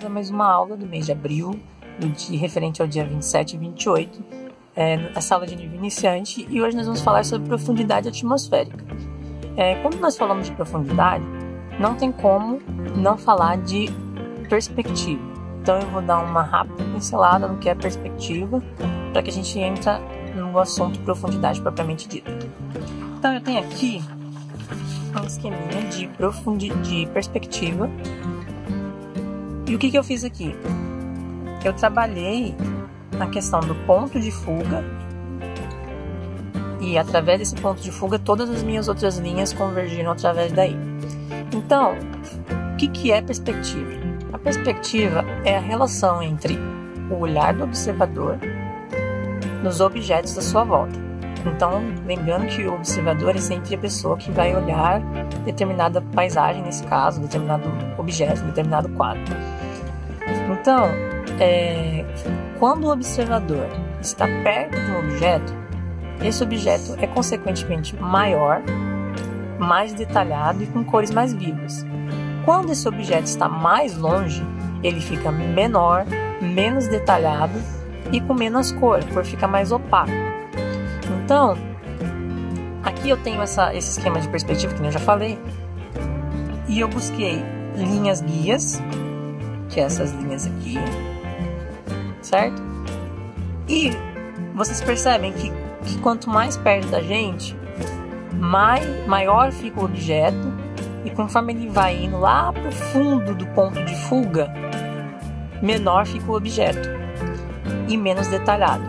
a mais uma aula do mês de abril, referente ao dia 27 e 28, na sala de nível iniciante, e hoje nós vamos falar sobre profundidade atmosférica. Quando nós falamos de profundidade, não tem como não falar de perspectiva. Então eu vou dar uma rápida pincelada no que é perspectiva, para que a gente entre no assunto profundidade propriamente dito. Então eu tenho aqui um esqueminha de perspectiva. E o que eu fiz aqui? Eu trabalhei na questão do ponto de fuga, e através desse ponto de fuga todas as minhas outras linhas convergiram através daí. Então, o que é perspectiva? A perspectiva é a relação entre o olhar do observador nos objetos da sua volta. Então, lembrando que o observador é sempre a pessoa que vai olhar determinada paisagem, nesse caso, determinado objeto, determinado quadro. Então, quando o observador está perto de um objeto, esse objeto é consequentemente maior, mais detalhado e com cores mais vivas. Quando esse objeto está mais longe, ele fica menor, menos detalhado e com menos cor, a cor fica mais opaca. Então, aqui eu tenho esse esquema de perspectiva que eu já falei, e eu busquei linhas guias, que é essas linhas aqui, certo? E vocês percebem que quanto mais perto da gente, maior fica o objeto, e conforme ele vai indo lá para o fundo do ponto de fuga, menor fica o objeto e menos detalhado,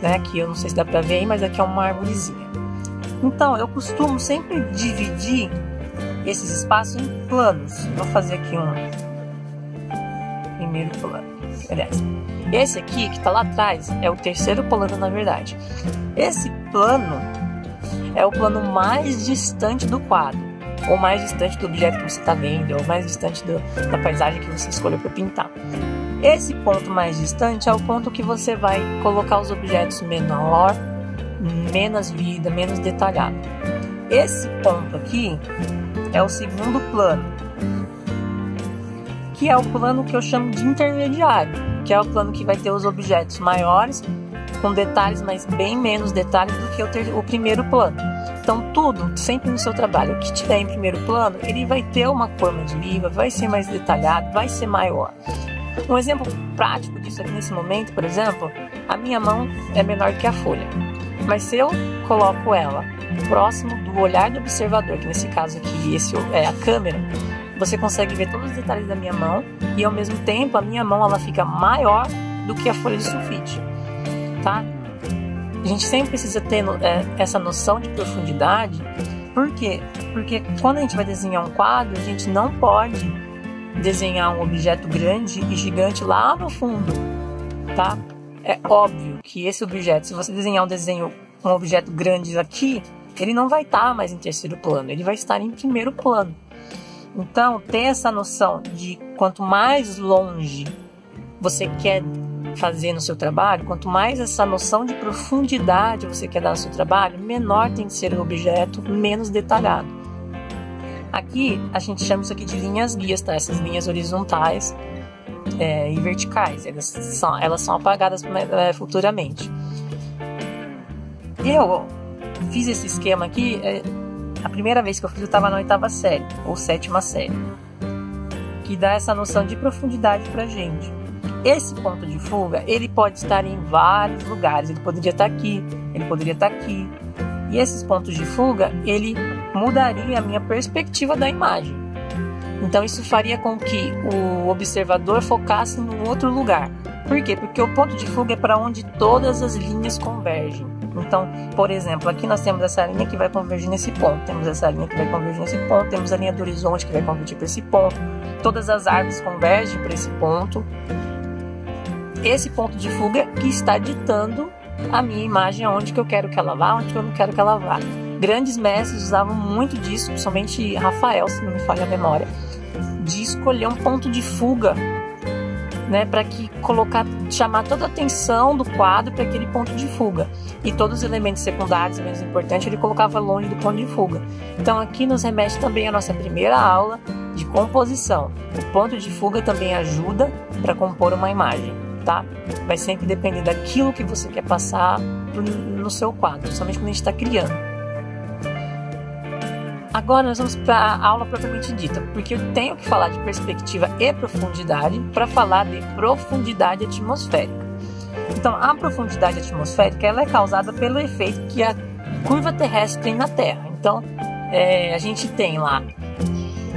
né? Aqui eu não sei se dá para ver aí, mas aqui é uma arvorezinha. Então eu costumo sempre dividir esses espaços em planos. Vou fazer aqui um primeiro plano. Aliás, esse aqui que está lá atrás é o terceiro plano, na verdade. Esse plano é o plano mais distante do quadro, ou mais distante do objeto que você está vendo, ou mais distante da paisagem que você escolheu para pintar. Esse ponto mais distante é o ponto que você vai colocar os objetos menor, menos vida, menos detalhado. Esse ponto aqui é o segundo plano, que é o plano que eu chamo de intermediário, que é o plano que vai ter os objetos maiores, com detalhes, mas bem menos detalhes do que o primeiro plano. Então tudo, sempre no seu trabalho, o que tiver em primeiro plano, ele vai ter uma cor mais viva, vai ser mais detalhado, vai ser maior. Um exemplo prático disso aqui nesse momento, por exemplo, a minha mão é menor que a folha, mas se eu coloco ela próximo do olhar do observador, que nesse caso aqui esse é a câmera, você consegue ver todos os detalhes da minha mão, e ao mesmo tempo a minha mão ela fica maior do que a folha de sulfite, tá? A gente sempre precisa ter essa noção de profundidade. Por quê? Porque quando a gente vai desenhar um quadro, a gente não pode desenhar um objeto grande e gigante lá no fundo, tá? É óbvio que esse objeto, se você desenhar um objeto grande aqui, ele não vai estar mais em terceiro plano, ele vai estar em primeiro plano. Então, ter essa noção de quanto mais longe você quer fazer no seu trabalho, quanto mais essa noção de profundidade você quer dar no seu trabalho, menor tem que ser o objeto, menos detalhado. Aqui a gente chama isso aqui de linhas guias, tá? Essas linhas horizontais e verticais, elas são apagadas futuramente. Eu fiz esse esquema aqui, a primeira vez que eu fiz eu estava na 8ª série, ou 7ª série, que dá essa noção de profundidade pra gente. Esse ponto de fuga, ele pode estar em vários lugares, ele poderia estar aqui, ele poderia estar aqui. E esses pontos de fuga, ele mudaria a minha perspectiva da imagem. Então isso faria com que o observador focasse em outro lugar. Por quê? Porque o ponto de fuga é para onde todas as linhas convergem. Então, por exemplo, aqui nós temos essa linha que vai convergir nesse ponto, temos essa linha que vai convergir nesse ponto, temos a linha do horizonte que vai convergir para esse ponto, todas as árvores convergem para esse ponto. Esse ponto de fuga que está ditando a minha imagem, aonde que eu quero que ela vá, onde que eu não quero que ela vá. Grandes mestres usavam muito disso, principalmente Rafael, se não me falha a memória, de escolher um ponto de fuga, né, para chamar toda a atenção do quadro para aquele ponto de fuga. E todos os elementos secundários, e menos importantes, ele colocava longe do ponto de fuga. Então aqui nos remete também a nossa primeira aula de composição. O ponto de fuga também ajuda para compor uma imagem, tá? Vai sempre depender daquilo que você quer passar no seu quadro, principalmente quando a gente está criando. Agora nós vamos para a aula propriamente dita, porque eu tenho que falar de perspectiva e profundidade para falar de profundidade atmosférica. Então, a profundidade atmosférica ela é causada pelo efeito que a curva terrestre tem na Terra. Então, a gente tem lá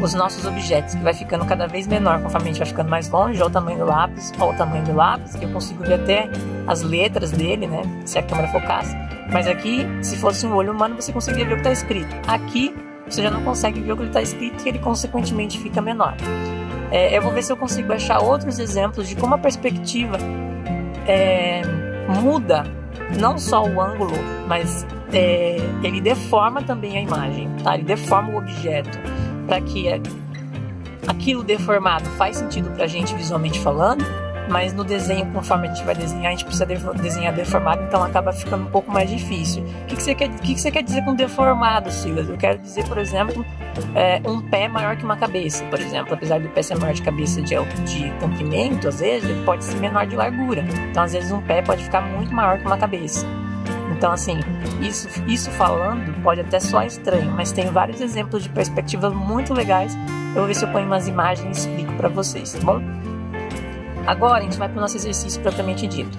os nossos objetos que vai ficando cada vez menor conforme a gente vai ficando mais longe, ou o tamanho do lápis, que eu consigo ver até as letras dele, né, se a câmera focasse. Mas aqui, se fosse um olho humano, você conseguiria ver o que está escrito. Aqui, você já não consegue ver o que está escrito e ele, consequentemente, fica menor. Eu vou ver se eu consigo achar outros exemplos de como a perspectiva muda não só o ângulo, mas ele deforma também a imagem, tá? Ele deforma o objeto para que aquilo deformado faz sentido para a gente visualmente falando, mas no desenho, conforme a gente vai desenhar, a gente precisa desenhar deformado, então acaba ficando um pouco mais difícil. O que você quer dizer com deformado, Silas? Eu quero dizer, por exemplo, um pé maior que uma cabeça, por exemplo. Apesar do pé ser maior de cabeça de comprimento, às vezes, ele pode ser menor de largura. Então, às vezes, um pé pode ficar muito maior que uma cabeça. Então, assim, isso falando pode até soar estranho, mas tem vários exemplos de perspectivas muito legais. Eu vou ver se eu ponho umas imagens e explico para vocês, tá bom? Agora, a gente vai para o nosso exercício propriamente dito.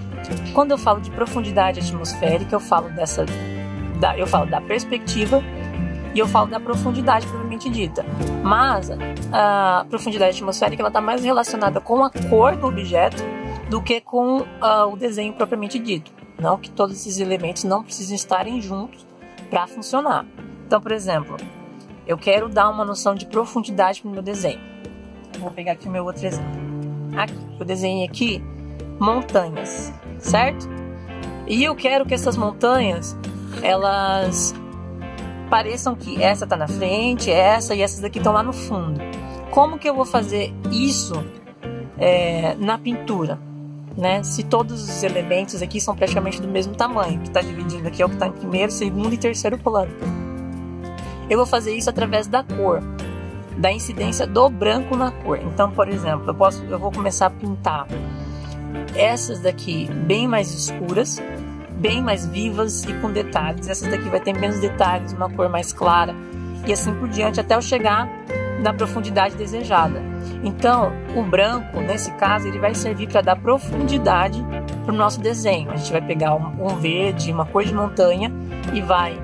Quando eu falo de profundidade atmosférica, eu falo da perspectiva e eu falo da profundidade propriamente dita. Mas a profundidade atmosférica está mais relacionada com a cor do objeto do que com o desenho propriamente dito. Não que todos esses elementos não precisem estarem juntos para funcionar. Então, por exemplo, eu quero dar uma noção de profundidade para o meu desenho. Vou pegar aqui o meu outro exemplo. Aqui, eu desenhei aqui montanhas, certo? E eu quero que essas montanhas, elas pareçam que essa tá na frente, essa e essas daqui estão lá no fundo. Como que eu vou fazer isso na pintura? Né? Se todos os elementos aqui são praticamente do mesmo tamanho, que está dividindo aqui é o que está em primeiro, segundo e terceiro plano. Eu vou fazer isso através da cor, da incidência do branco na cor. Então, por exemplo, eu vou começar a pintar essas daqui bem mais escuras, bem mais vivas e com detalhes. Essas daqui vai ter menos detalhes, uma cor mais clara e assim por diante até eu chegar na profundidade desejada. Então, o branco, nesse caso, ele vai servir para dar profundidade para o nosso desenho. A gente vai pegar um verde, uma cor de montanha e vai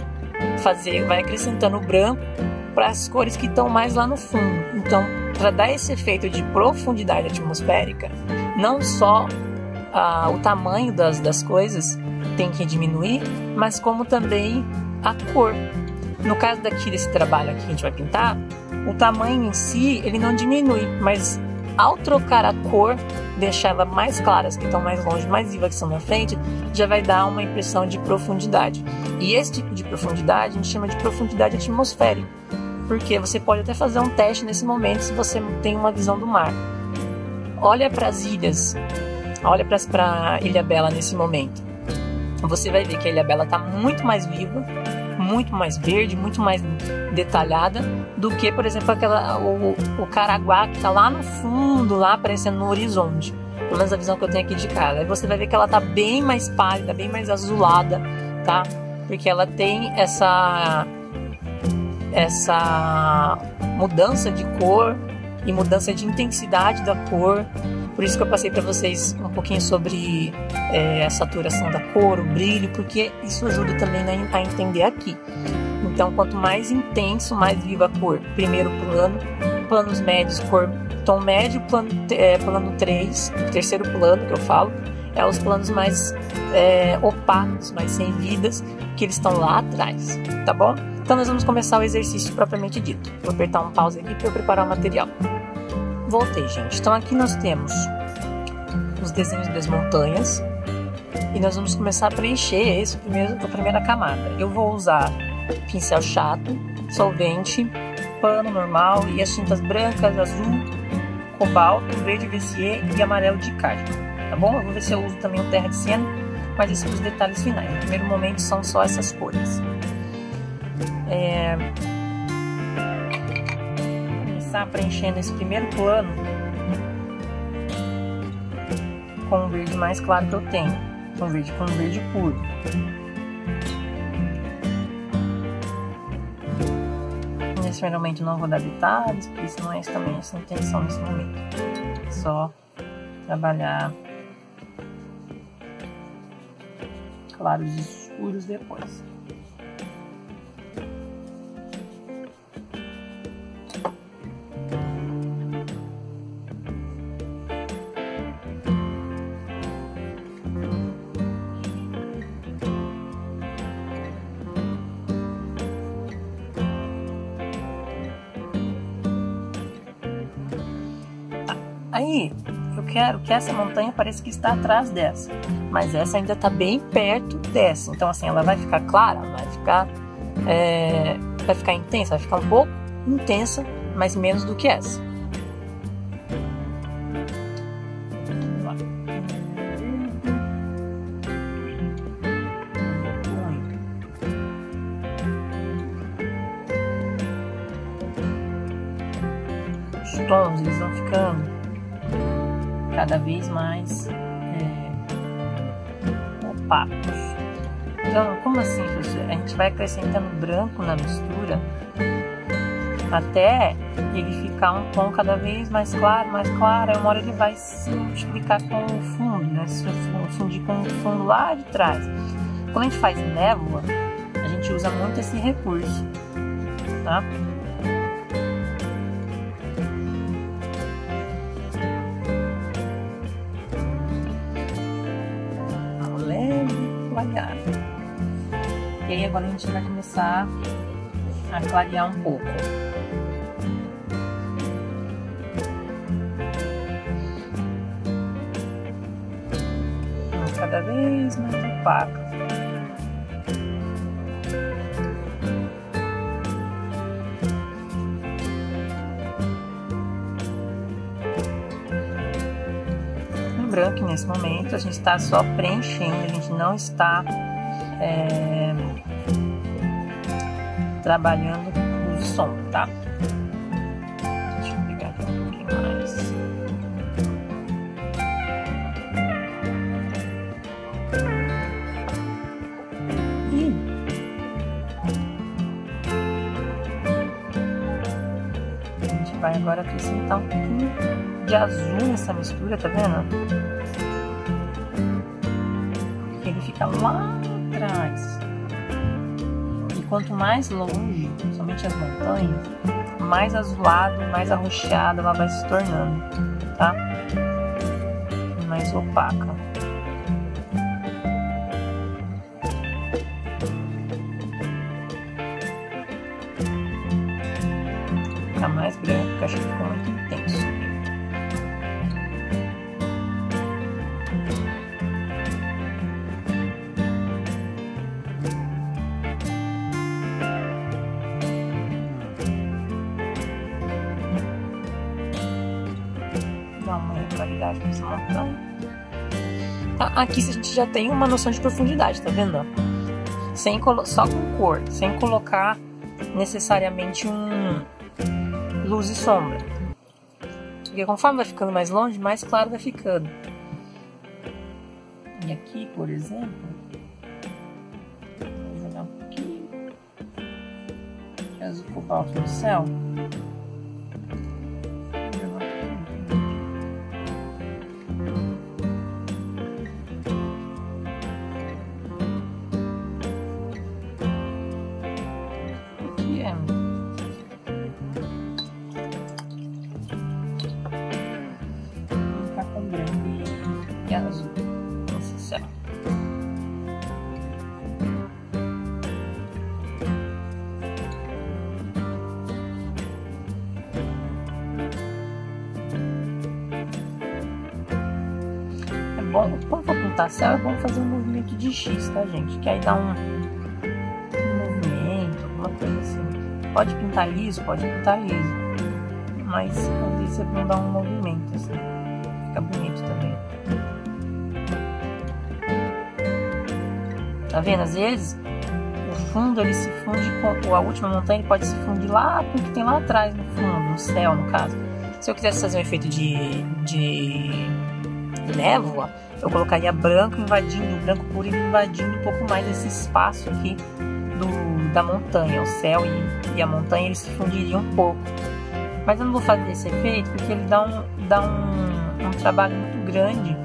acrescentando o branco para as cores que estão mais lá no fundo. Então, para dar esse efeito de profundidade atmosférica, não só o tamanho das coisas tem que diminuir, mas como também a cor. No caso desse trabalho aqui que a gente vai pintar, o tamanho em si, ele não diminui, mas ao trocar a cor, deixar ela mais claras, que estão mais longe, mais vivas que estão na frente, já vai dar uma impressão de profundidade. E esse tipo de profundidade a gente chama de profundidade atmosférica, porque você pode até fazer um teste nesse momento se você tem uma visão do mar. Olha para as ilhas, olha para a Ilhabela nesse momento. Você vai ver que a Ilhabela está muito mais viva, muito mais verde, muito mais detalhada do que, por exemplo, o Caraguá que está lá no fundo, lá aparecendo no horizonte. Pelo menos a visão que eu tenho aqui de casa. Aí você vai ver que ela está bem mais pálida, bem mais azulada, tá? Porque ela tem essa mudança de cor e mudança de intensidade da cor. Por isso que eu passei para vocês um pouquinho sobre a saturação da cor, o brilho, porque isso ajuda também a entender aqui. Então, quanto mais intenso, mais viva a cor. Primeiro plano, planos médios, cor tom médio, plano 3, terceiro plano que eu falo, os planos mais opacos, mais sem vidas, que eles estão lá atrás, tá bom? Então, nós vamos começar o exercício propriamente dito. Vou apertar um pause aqui para eu preparar o material. Voltei, gente. Então aqui nós temos os desenhos das montanhas e nós vamos começar a preencher a primeira camada. Eu vou usar pincel chato, solvente, pano normal e as tintas brancas, azul, cobalto, verde VCE e amarelo de carne, tá bom? Eu vou ver se eu uso também o terra de siena, mas esses são os detalhes finais. No primeiro momento são só essas cores. Vou começar estar preenchendo esse primeiro plano com o verde mais claro que eu tenho, com verde puro. Nesse primeiro momento não vou dar detalhes, porque isso não é também essa a intenção nesse momento. É só trabalhar claros e escuros depois. Aí, eu quero que essa montanha pareça que está atrás dessa, mas essa ainda está bem perto dessa. Então, assim, ela vai ficar clara, vai ficar intensa, vai ficar um pouco intensa, mas menos do que essa. Os tons, eles vão ficando cada vez mais opacos. Então, como assim, professor? A gente vai acrescentando branco na mistura até ele ficar um tom cada vez mais claro, aí uma hora ele vai se multiplicar com o fundo, né? Se fundir com o fundo lá de trás. Quando a gente faz névoa, a gente usa muito esse recurso, tá? E aí agora a gente vai começar a clarear um pouco. Cada vez mais opaca. Lembrando que nesse momento a gente está só preenchendo, a gente não está trabalhando luz e sombra, tá? Deixa eu pegar aqui um pouquinho mais. E a gente vai agora acrescentar um pouquinho de azul nessa mistura, tá vendo? Porque ele fica lá atrás. E quanto mais longe, somente as montanhas, mais azulado, mais arroxeada ela vai se tornando, tá? E mais opaca. Fica mais branco, porque acho que ficou muito intenso. Qualidade dessa montanha. Aqui a gente já tem uma noção de profundidade, tá vendo? Só com cor, sem colocar necessariamente luz e sombra. Porque conforme vai ficando mais longe, mais claro vai ficando. E aqui, por exemplo, vou jogar um pouquinho de azul cobalto no céu. E azul nesse céu. É bom, quando for pintar céu, é bom fazer um movimento de X, tá, gente? Que aí dá um movimento, alguma coisa assim. Pode pintar liso, mas às vezes é bom dar um movimento, assim. Fica bonito também. Tá vendo? Às vezes o fundo ele se funde com a última montanha, ele pode se fundir lá com o que tem lá atrás no fundo, no céu no caso. Se eu quisesse fazer um efeito de névoa, eu colocaria branco invadindo, o branco puro invadindo um pouco mais esse espaço aqui da montanha. O céu e a montanha eles se fundiriam um pouco. Mas eu não vou fazer esse efeito porque ele dá um trabalho muito grande.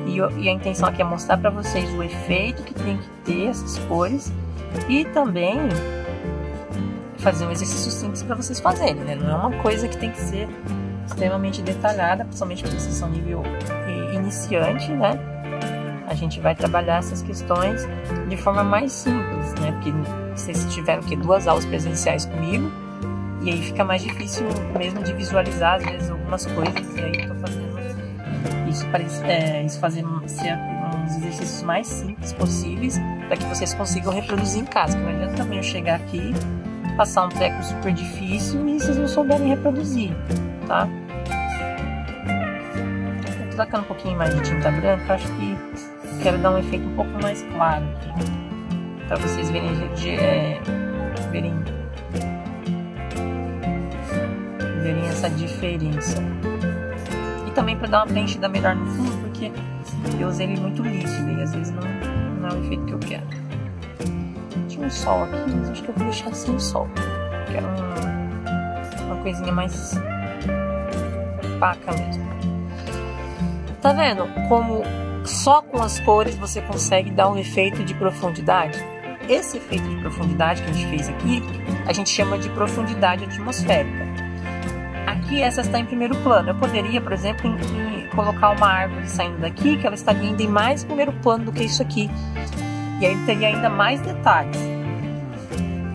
E a intenção aqui é mostrar para vocês o efeito que tem que ter essas cores e também fazer um exercício simples para vocês fazerem, né? Não é uma coisa que tem que ser extremamente detalhada, principalmente porque vocês são nível iniciante, né? A gente vai trabalhar essas questões de forma mais simples, né? Porque vocês tiveram 2 aulas presenciais comigo e aí fica mais difícil mesmo de visualizar às vezes algumas coisas, e aí eu tô fazendo isso fazer ser uns exercícios mais simples possíveis para que vocês consigam reproduzir em casa. Não adianta também eu chegar aqui, passar um treco super difícil e vocês não souberem reproduzir, tá? Eu tô tacando um pouquinho mais de tinta branca, acho que quero dar um efeito um pouco mais claro aqui, para vocês verem essa diferença. Também para dar uma preenchida melhor no fundo, porque eu usei ele muito líquido e às vezes não é o efeito que eu quero. Tinha um sol aqui, mas acho que eu vou deixar sem o sol. Quero uma coisinha mais opaca mesmo. Tá vendo como só com as cores você consegue dar um efeito de profundidade? Esse efeito de profundidade que a gente fez aqui, a gente chama de profundidade atmosférica. Aqui essa está em primeiro plano. Eu poderia, por exemplo, colocar uma árvore saindo daqui, que ela estaria ainda em mais primeiro plano do que isso aqui. E aí teria ainda mais detalhes.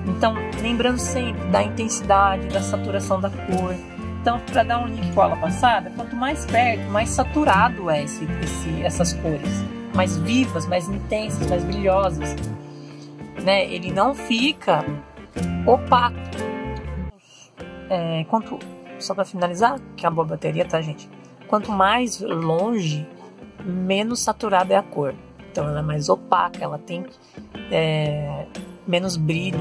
Então, lembrando sempre da intensidade, da saturação da cor. Então, para dar um link com a aula passada, quanto mais perto, mais saturado é essas cores. Mais vivas, mais intensas, mais brilhosas. Né? Ele não fica opaco. Só para finalizar, acabou a bateria, tá, gente? Quanto mais longe, menos saturada é a cor. Então ela é mais opaca, ela tem menos brilho.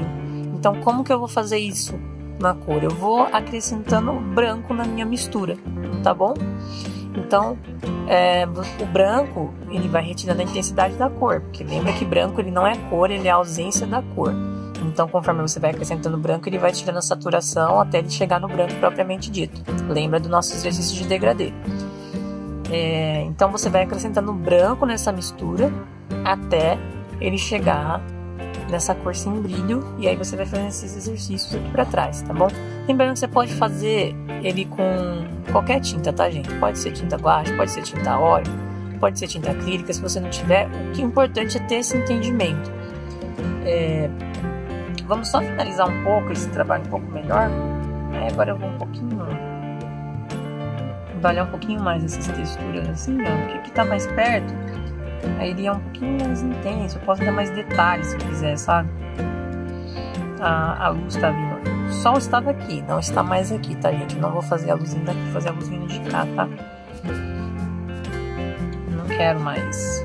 Então como que eu vou fazer isso na cor? Eu vou acrescentando branco na minha mistura, tá bom? Então o branco ele vai retirando a intensidade da cor, porque lembra que branco ele não é cor, ele é a ausência da cor. Então, conforme você vai acrescentando branco, ele vai tirando a saturação até ele chegar no branco propriamente dito. Lembra do nosso exercício de degradê. Então, você vai acrescentando branco nessa mistura até ele chegar nessa cor sem brilho. E aí você vai fazendo esses exercícios aqui pra trás, tá bom? Lembrando que você pode fazer ele com qualquer tinta, tá, gente? Pode ser tinta guache, pode ser tinta óleo, pode ser tinta acrílica, se você não tiver. O que é importante é ter esse entendimento. Vamos só finalizar um pouco esse trabalho um pouco melhor. Agora eu vou trabalhar um pouquinho mais essas texturas assim, ó, porque aqui tá mais perto, aí ele é um pouquinho mais intenso. Eu posso dar mais detalhes se eu quiser, sabe? A luz tá vindo. O sol estava aqui, não está mais aqui, tá, gente? Eu não vou fazer a luzinha daqui, vou fazer a luzinha de cá, tá? Não quero mais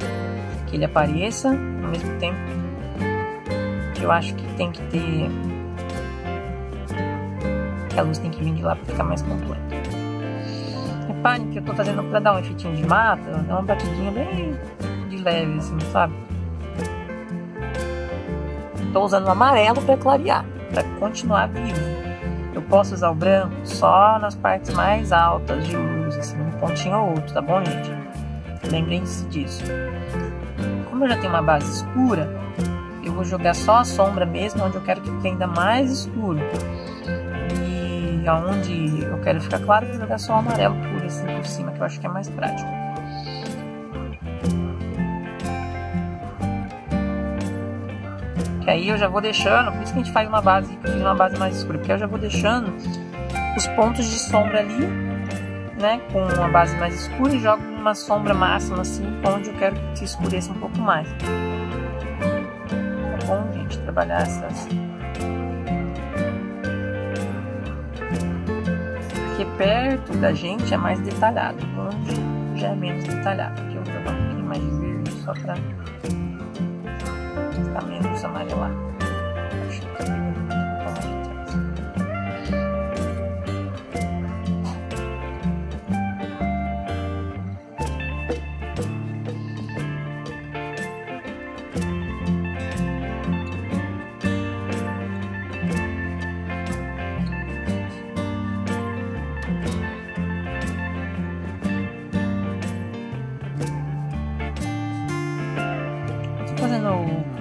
que ele apareça ao mesmo tempo. Eu acho que tem que ter, que a luz tem que vir de lá para ficar mais completa. Reparem que eu tô fazendo para dar um efeitinho de mata, dar uma batidinha bem de leve assim, sabe? Tô usando o amarelo para clarear, para continuar vivo. Eu posso usar o branco só nas partes mais altas de luz, assim, um pontinho ou outro, tá bom, gente? Lembrem-se disso. Como eu já tenho uma base escura, eu vou jogar só a sombra mesmo, onde eu quero que fique ainda mais escuro. E aonde eu quero ficar claro, eu vou jogar só o amarelo puro assim por cima, que eu acho que é mais prático. Que aí eu já vou deixando, por isso que a gente faz uma base, eu fiz uma base mais escura, porque eu já vou deixando os pontos de sombra ali, né, com uma base mais escura, e jogo uma sombra máxima assim, onde eu quero que se escureça um pouco mais. Bom, gente, trabalhar essas, porque perto da gente é mais detalhado, longe já é menos detalhado. Aqui eu vou jogar um pouquinho mais de verde só para ficar menos amarelado.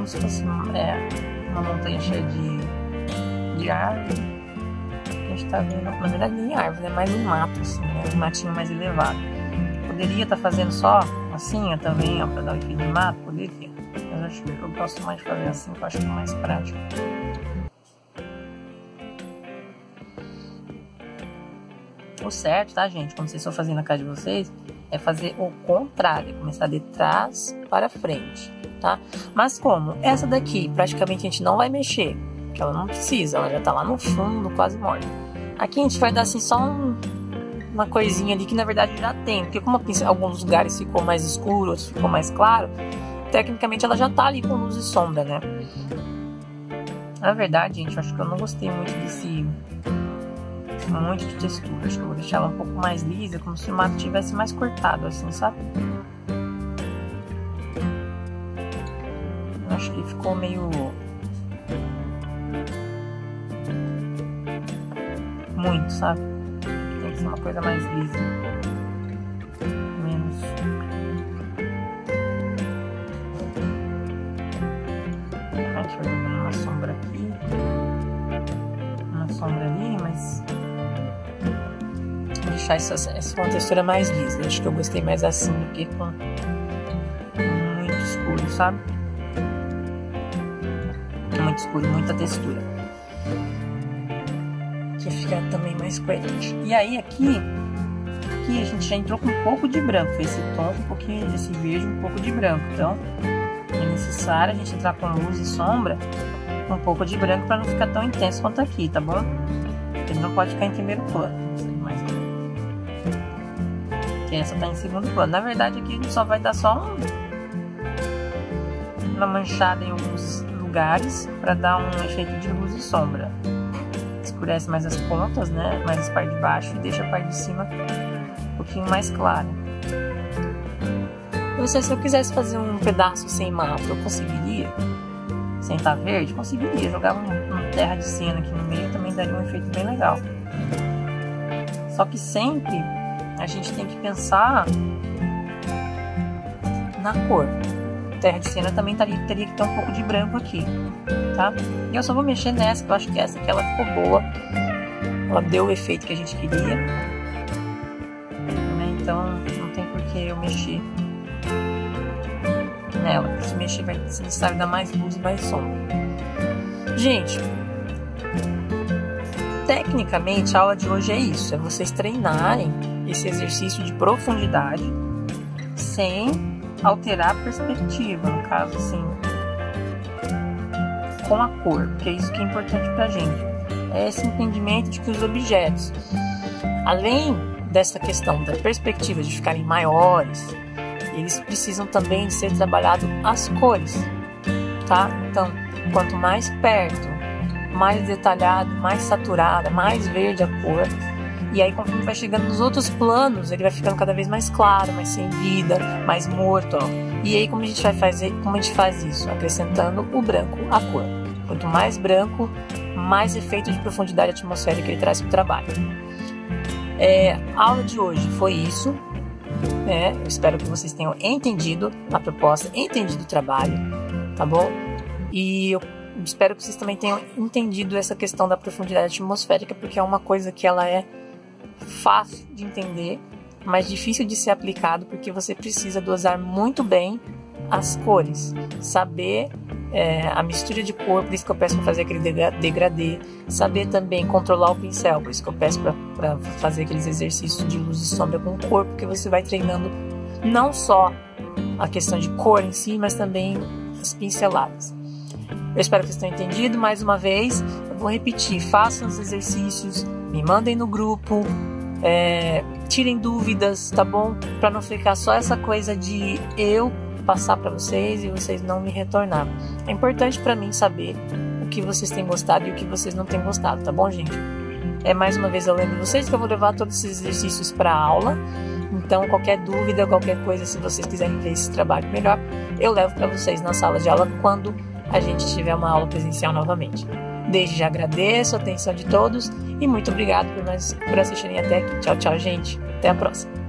como se fosse uma montanha cheia de árvore. A gente tá vendo, na verdade nem árvore, é mais um mato, assim, né? Um matinho mais elevado. Poderia estar fazendo só assim, ó, também, ó, pra dar o efeito de mato, poderia. Mas acho que eu gosto mais de fazer assim, que eu acho que é mais prático. O certo, tá, gente? Quando vocês for fazer na casa de vocês, é fazer o contrário, começar de trás para frente, tá? Mas como essa daqui, praticamente a gente não vai mexer, porque ela não precisa, ela já tá lá no fundo, quase morta. Aqui a gente vai dar assim só uma coisinha ali que na verdade já tem, porque como alguns lugares ficou mais escuro, outros ficou mais claro, tecnicamente ela já tá ali com luz e sombra, né? Na verdade, gente, eu acho que eu não gostei muito muito de textura. Acho que eu vou deixar ela um pouco mais lisa, como se o mato tivesse mais cortado, assim, sabe? Eu acho que ficou meio... muito, sabe? Tem que ser uma coisa mais lisa. Menos... A gente vai jogando uma sombra aqui. Uma sombra ali, mas... deixar essa uma textura mais lisa. Acho que eu gostei mais assim do que com muito escuro, sabe? Muito escuro, muita textura. Que fica também mais coerente. E aí aqui a gente já entrou com um pouco de branco. Esse tom, um pouquinho desse verde, um pouco de branco. Então é necessário a gente entrar com luz e sombra com um pouco de branco para não ficar tão intenso quanto aqui, tá bom? Ele não pode ficar em primeiro plano. Que essa tá em segundo plano. Na verdade aqui a gente só vai dar só uma manchada em alguns lugares para dar um efeito de luz e sombra. Escurece mais as pontas, né? Mais a parte de baixo e deixa a parte de cima um pouquinho mais clara. Não sei se eu quisesse fazer um pedaço sem mato, eu conseguiria? Sem estar verde? Conseguiria. Jogar uma terra de cena aqui no meio também daria um efeito bem legal. Só que sempre a gente tem que pensar na cor. Terra de cena também teria que ter um pouco de branco aqui, tá? E eu só vou mexer nessa, que eu acho que essa aqui ela ficou boa. Ela deu o efeito que a gente queria, né? Então não tem por que eu mexer nela. Se mexer vai ser necessário dar mais luz e mais sombra. Gente, tecnicamente a aula de hoje é isso. É vocês treinarem esse exercício de profundidade sem alterar a perspectiva, no caso assim, com a cor, porque é isso que é importante pra gente. É esse entendimento de que os objetos, além dessa questão da perspectiva de ficarem maiores, eles precisam também ser trabalhados as cores, tá? Então, quanto mais perto, mais detalhado, mais saturada, mais verde a cor. E aí, conforme vai chegando nos outros planos, ele vai ficando cada vez mais claro, mais sem vida, mais morto, ó. E aí, como a gente faz isso? Acrescentando o branco à cor. Quanto mais branco, mais efeito de profundidade atmosférica ele traz para o trabalho. A aula de hoje foi isso. Eu espero que vocês tenham entendido a proposta, entendido o trabalho, tá bom? E eu espero que vocês também tenham entendido essa questão da profundidade atmosférica, porque é uma coisa que ela é fácil de entender, mas difícil de ser aplicado, porque você precisa dosar muito bem as cores, saber a mistura de cor, por isso que eu peço para fazer aquele degradê, saber também controlar o pincel, por isso que eu peço para fazer aqueles exercícios de luz e sombra com cor, porque você vai treinando não só a questão de cor em si, mas também as pinceladas. Eu espero que vocês tenham entendido. Mais uma vez, eu vou repetir, façam os exercícios, me mandem no grupo, tirem dúvidas, tá bom? Para não ficar só essa coisa de eu passar para vocês e vocês não me retornar. É importante para mim saber o que vocês têm gostado e o que vocês não têm gostado, tá bom, gente? Mais uma vez eu lembro vocês que eu vou levar todos esses exercícios para a aula. Então, qualquer dúvida, qualquer coisa, se vocês quiserem ver esse trabalho melhor, eu levo para vocês na sala de aula quando a gente tiver uma aula presencial novamente. Desde já agradeço a atenção de todos e muito obrigado por assistirem até aqui. Tchau, tchau, gente. Até a próxima.